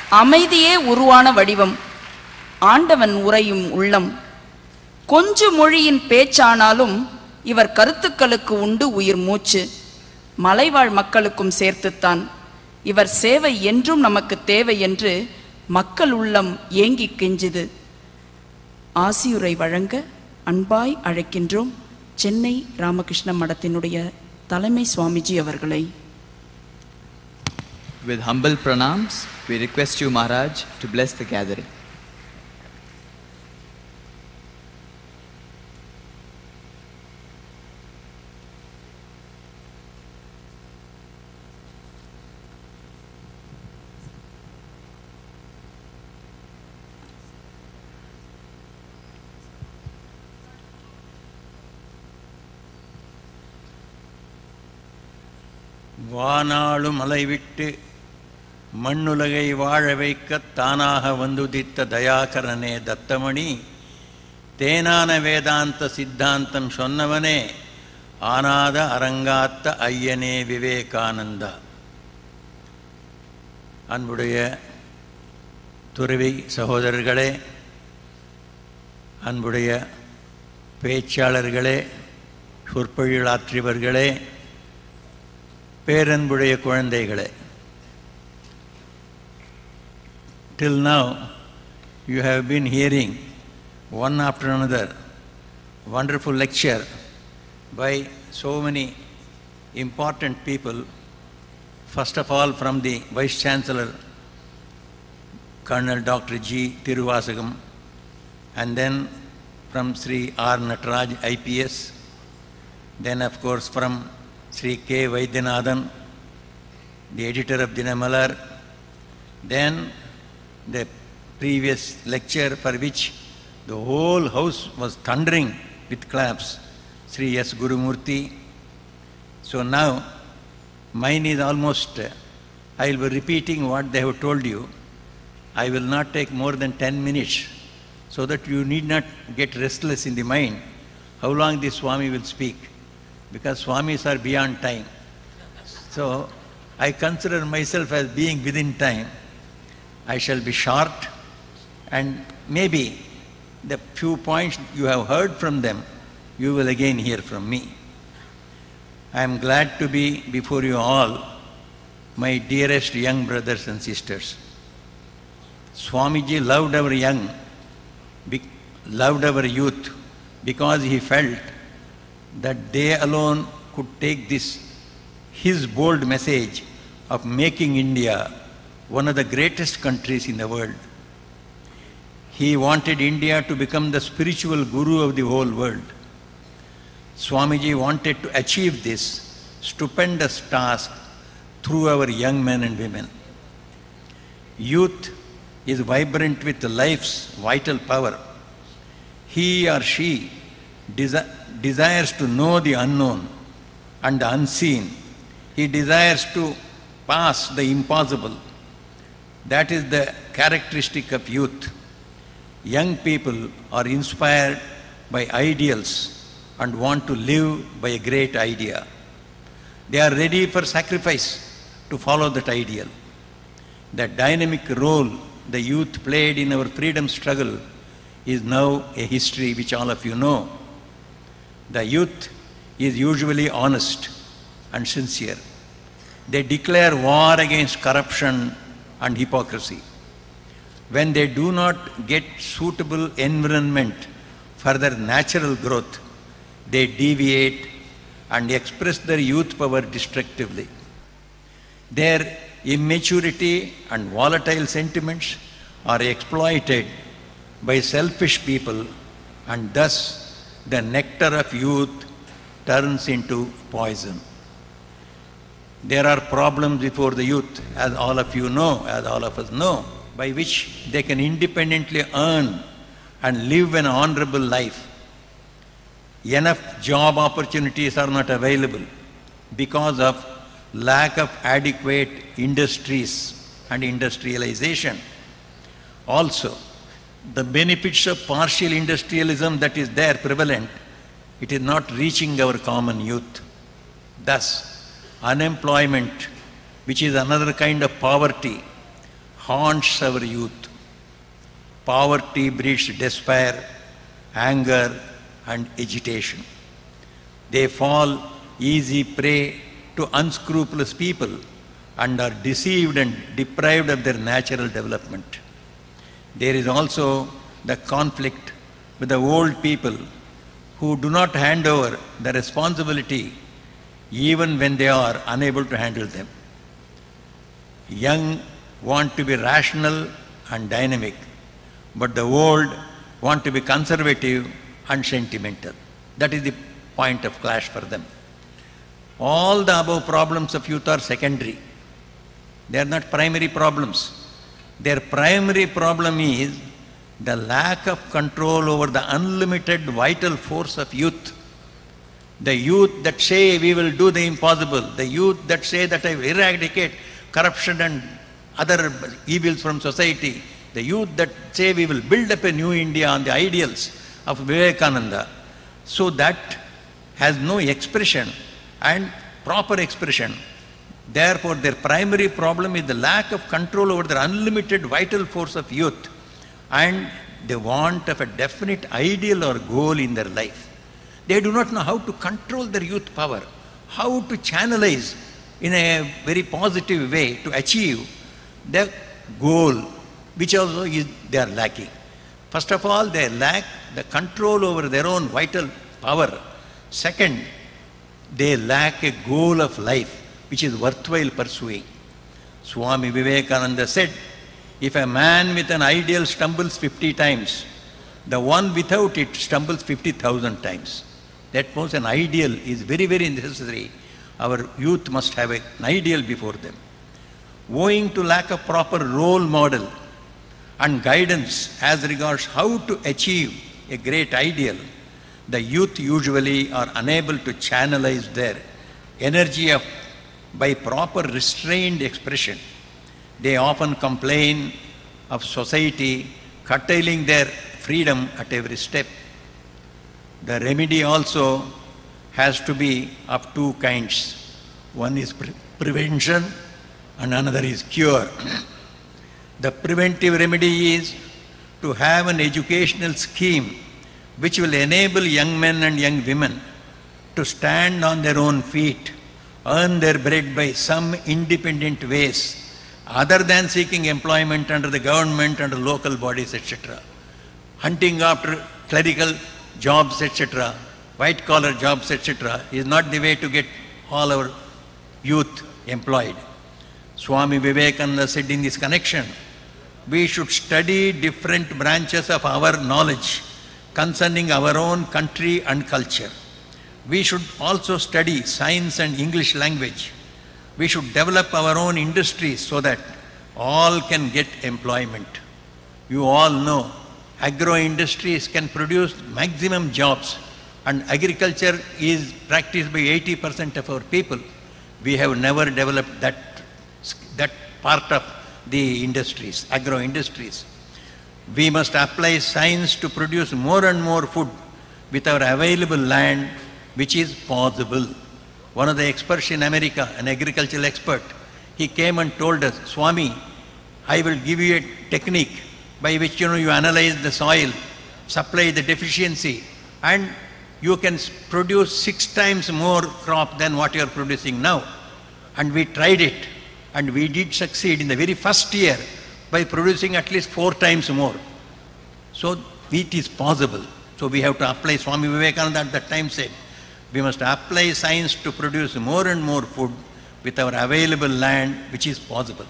அமைதியே உருவான வடிவம், ஆண்டவன் உறையும் உள்ளம். கொஞ்சு மொழியின் பேச்சானாலும் இவர் கருத்துக்களுக்கு உண்டு உயிர் மூச்சு. மலைவாழ் மக்களுக்கும் சேர்த்துத்தான். இவர் சேவை என்றும் நமக்கு தேவை என்று மக்கள் உள்ளம் ஏங்கி கெஞ்சுது. ஆசியுரை வழங்க அன்பாய் அழைக்கின்றோம் சென்னை ராமகிருஷ்ண மடத்தினுடைய தலைமை சுவாமிஜி அவர்களை. With humble pranams, we request you, Maharaj, to bless the gathering. வானாளும் அலைவிட்டு மண்ணுலகை வாழ வைக்க தானாக வந்துதித்த தயாகரனே தத்தமணி, தேனான வேதாந்த சித்தாந்தம் சொன்னவனே, ஆனாத அரங்காத்த ஐயனே விவேகானந்தா. அன்புடைய துறவி சகோதரர்களே, அன்புடைய பேச்சாளர்களே, சொற்பொழிலாற்றியவர்களே, பேரன்புடைய குழந்தைகளே, till now you have been hearing one after another wonderful lecture by so many important people. First of all, from the Vice Chancellor Colonel Dr. G. Tiruvasagam, and then from Sri R. Nataraj IPS, then of course from Sri K. Vaidyanathan, the editor of Dinamalar, then the previous lecture for which the whole house was thundering with claps, Sri S. Gurumurthy. So now mine is almost, I will be repeating what they have told you. I will not take more than 10 minutes, so that you need not get restless in the mind how long this Swami will speak, because Swamis are beyond time. So I consider myself as being within time. I shall be short, and maybe the few points you have heard from them, you will again hear from me. I am glad to be before you all, my dearest young brothers and sisters. Swamiji loved our young, loved our youth, because he felt that they alone could take this, his bold message of making India one of the greatest countries in the world. He wanted India to become the spiritual guru of the whole world. Swamiji wanted to achieve this stupendous task through our young men and women. Youth is vibrant with life's vital power. He or she desires to know the unknown and the unseen. He desires to pass the impossible. That is the characteristic of youth. Young people are inspired by ideals and want to live by a great idea. They are ready for sacrifice to follow that ideal. The dynamic role the youth played in our freedom struggle is now a history which all of you know. The youth is usually honest and sincere. They declare war against corruption and hypocrisy. When they do not get suitable environment for their natural growth, they deviate and express their youth power destructively. Their immaturity and volatile sentiments are exploited by selfish people, and thus the nectar of youth turns into poison. There are problems before the youth, as all of you know, as all of us know, by which they can independently earn and live an honorable life. Enough job opportunities are not available because of lack of adequate industries and industrialization. Also, the benefits of partial industrialism that is there prevalent, it is not reaching our common youth. Thus, unemployment, which is another kind of poverty, haunts our youth. Poverty breeds despair, anger, and agitation. They fall easy prey to unscrupulous people and are deceived and deprived of their natural development. There is also the conflict with the old people who do not hand over the responsibility even when they are unable to handle them. Young want to be rational and dynamic, but the old want to be conservative and sentimental. That is the point of clash for them. All the above problems of youth are secondary. They are not primary problems. Their primary problem is the lack of control over the unlimited vital force of youth. The youth that say we will do the impossible, the youth that say that I will eradicate corruption and other evils from society, the youth that say we will build up a new India on the ideals of Vivekananda. So that has no expression and proper expression. Therefore, their primary problem is the lack of control over their unlimited vital force of youth and the want of a definite ideal or goal in their life. They do not know how to control their youth power, how to channelize in a very positive way to achieve their goal, which also is they are lacking. First of all, they lack the control over their own vital power. Second, they lack a goal of life which is worthwhile pursuing. Swami Vivekananda said, if a man with an ideal stumbles 50 times, the one without it stumbles 50,000 times. That means an ideal is very, very necessary. Our youth must have an ideal before them. Owing to lack of proper role model and guidance as regards how to achieve a great ideal, the youth usually are unable to channelize their energy by proper restrained expression. They often complain of society curtailing their freedom at every step. The remedy also has to be of two kinds. One is prevention and another is cure. The preventive remedy is to have an educational scheme which will enable young men and young women to stand on their own feet, earn their bread by some independent ways, other than seeking employment under the government and local bodies, etc. Hunting after clerical jobs, etc., white-collar jobs, etc., is not the way to get all our youth employed. Swami Vivekananda said in this connection, we should study different branches of our knowledge concerning our own country and culture. We should also study science and English language. We should develop our own industries so that all can get employment. You all know agro-industries can produce maximum jobs, and agriculture is practiced by 80% of our people. We have never developed that part of the industries, agro-industries. We must apply science to produce more and more food with our available land, which is possible. One of the experts in America, an agricultural expert, he came and told us, Swami, I will give you a technique by which you analyze the soil, supply the deficiency, and you can produce 6 times more crop than what you are producing now. And we tried it, and we did succeed in the very first year by producing at least 4 times more. So it is possible. So we have to apply, Swami Vivekananda at that time said, we must apply science to produce more and more food with our available land, which is possible.